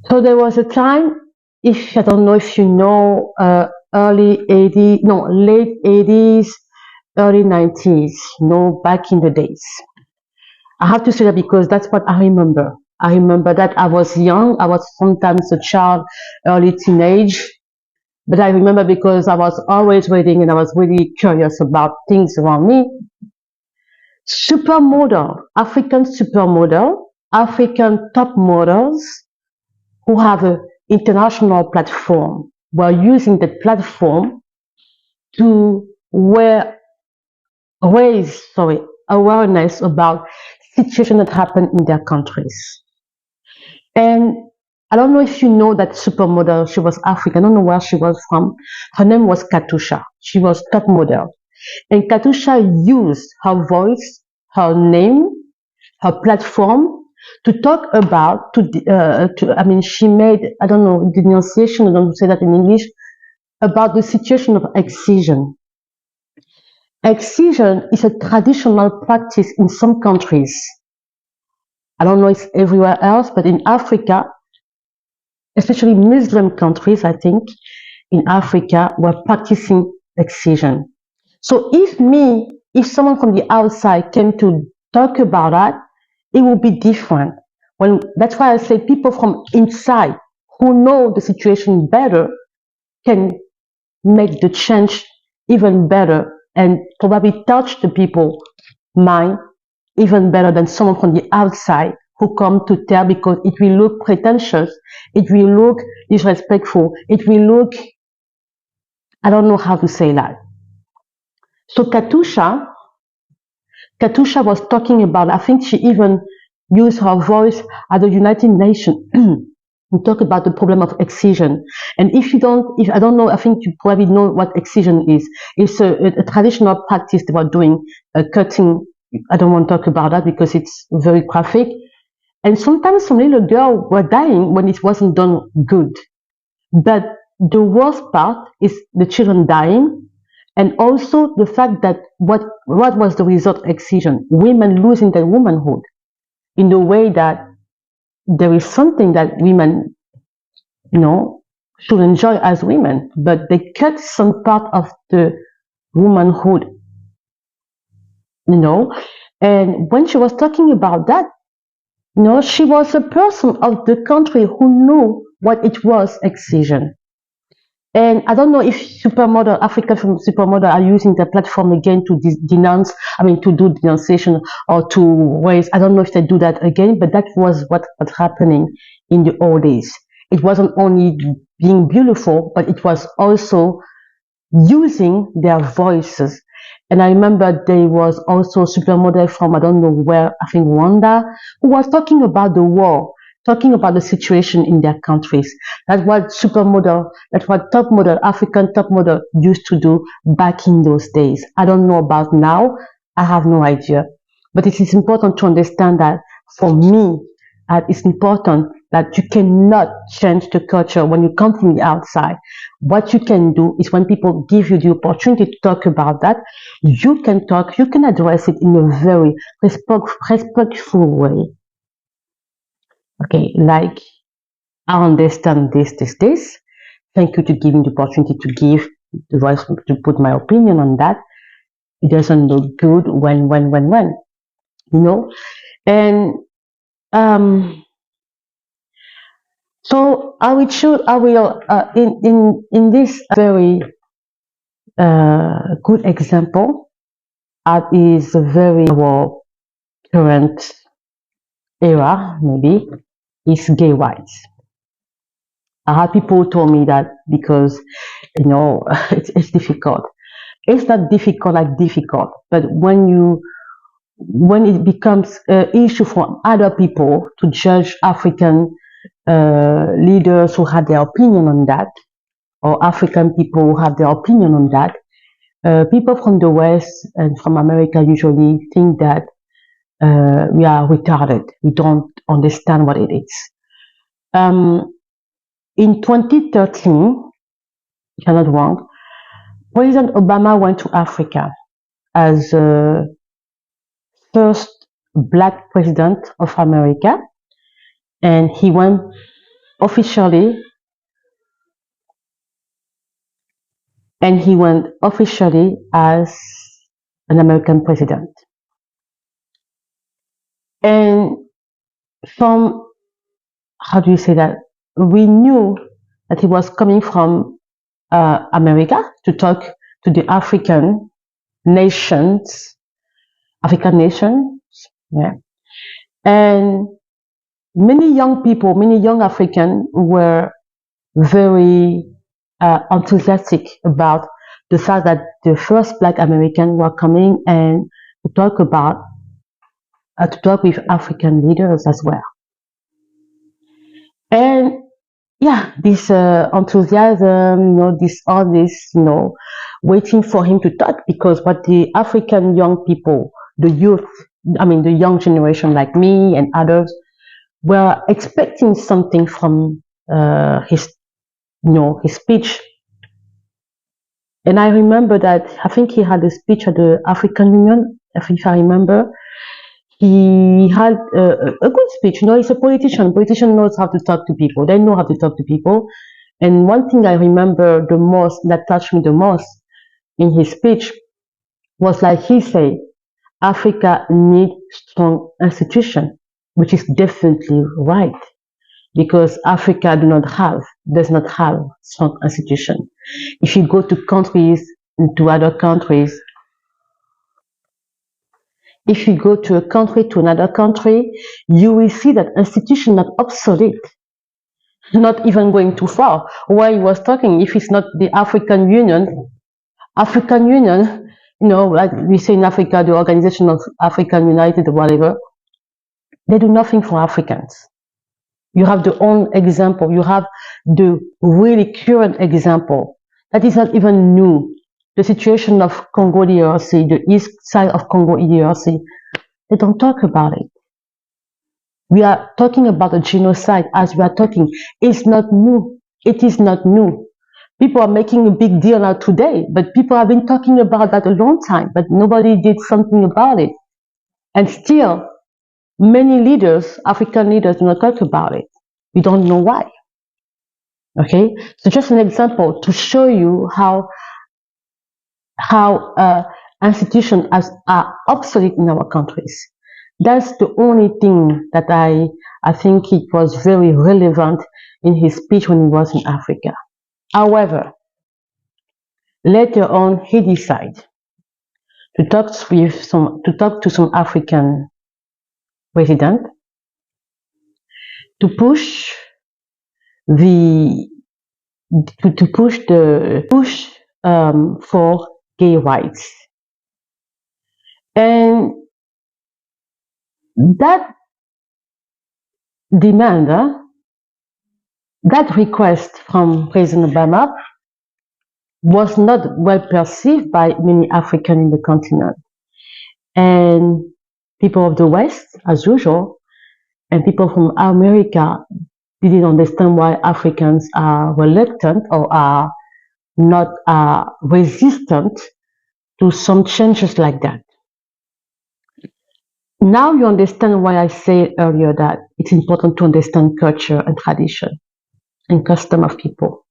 So there was a time, if I don't know if you know, early 80s, no, late 80s, early 90s, back in the days. I have to say that because that's what I remember. I remember that I was young, I was sometimes a child, early teenage, but I remember because I was always reading and I was really curious about things around me. Supermodel, African supermodel, African top models who have an international platform were using the platform to raise awareness about situations that happen in their countries. And I don't know if you know that supermodel. She was African. I don't know where she was from. Her name was Katusha. She was top model. And Katusha used her voice, her name, her platform to talk about, I mean, she made, I don't know, denunciation, I don't say that in English, about the situation of excision. Excision is a traditional practice in some countries. I don't know if it's everywhere else, but in Africa, especially Muslim countries, I think, in Africa, we're practicing excision. So if someone from the outside came to talk about that, it will be different. That's why I say people from inside who know the situation better can make the change even better and probably touch the people mind even better than someone from the outside who come to tell, because it will look pretentious, it will look disrespectful, it will look, I don't know how to say that. So Katusha was talking about, I think she even used her voice at the United Nations to talk about the problem of excision. And if I don't know, I think you probably know what excision is. It's a traditional practice they were doing, cutting. I don't want to talk about that because it's very graphic. And sometimes some little girls were dying when it wasn't done good. But the worst part is the children dying, and also the fact that what was the result of excision? Women losing their womanhood in the way that there is something that women, should enjoy as women, but they cut some part of the womanhood, you know. And when she was talking about that, she was a person of the country who knew what it was excision. And I don't know if supermodel, African supermodel are using the platform again to denounce, I mean, to do denunciation or to raise, I don't know if they do that again, but that was what was happening in the old days. It wasn't only being beautiful, but it was also using their voices. And I remember there was also a supermodel from, I don't know where, I think Rwanda, who was talking about the war, talking about the situation in their countries. That's what supermodel, that's what top model, African top model used to do back in those days. I don't know about now. I have no idea. But it is important to understand that for me, it's important that you cannot change the culture when you come from the outside. What you can do is when people give you the opportunity to talk about that, you can talk, you can address it in a very respectful way. Okay, like, I understand this. Thank you to giving the opportunity to give the voice to put my opinion on that. It doesn't look good when, you know. And so I will in this very good example is very our current era, maybe, is gay rights. I had people told me that because it's difficult. It's not difficult like difficult, but when it becomes an issue for other people to judge African leaders who had their opinion on that, or African people who have their opinion on that, people from the West and from America usually think that we are retarded. We don't understand what it is. In 2013, if I'm not wrong, President Obama went to Africa as first black president of America, and he went officially, and he went officially as an American president. And from, how do you say that? We knew that he was coming from America to talk to the African nations, yeah. And many young people, many young Africans were very enthusiastic about the fact that the first Black Americans were coming and to talk about, to talk with African leaders as well. And yeah, this enthusiasm, all this, waiting for him to talk, because what the African young people, the youth, the young generation like me and others, were expecting something from his speech. And I remember that I think he had a speech at the African Union, if I remember. He had a good speech. He's a politician. Politician knows how to talk to people. They know how to talk to people. And one thing I remember the most, that touched me the most in his speech, was like he said, Africa needs strong institutions, which is definitely right, because Africa does not have strong institutions. If you go to other countries, if you go to a country, to another country, you will see that institutions are obsolete, not even going too far. Where he was talking, if it's not the African Union, like we say in Africa, the Organization of African United or whatever, they do nothing for Africans. You have the own example. You have the really current example that is not even new. The situation of Congo DRC, the east side of Congo DRC, they don't talk about it. We are talking about a genocide as we are talking. It's not new. It is not new. People are making a big deal out today, but people have been talking about that a long time, but nobody did something about it. And still, many leaders, African leaders, do not talk about it. We don't know why. Okay, so just an example to show you how institutions are obsolete in our countries. That's the only thing that I think it was very relevant in his speech when he was in Africa. However, later on he decided to talk to some African president to push for gay rights. And that demand, that request from President Obama was not well perceived by many Africans in the continent. And people of the West, as usual, and people from America didn't understand why Africans are reluctant or are not resistant to some changes like that. Now you understand why I said earlier that it's important to understand culture and tradition and custom of people.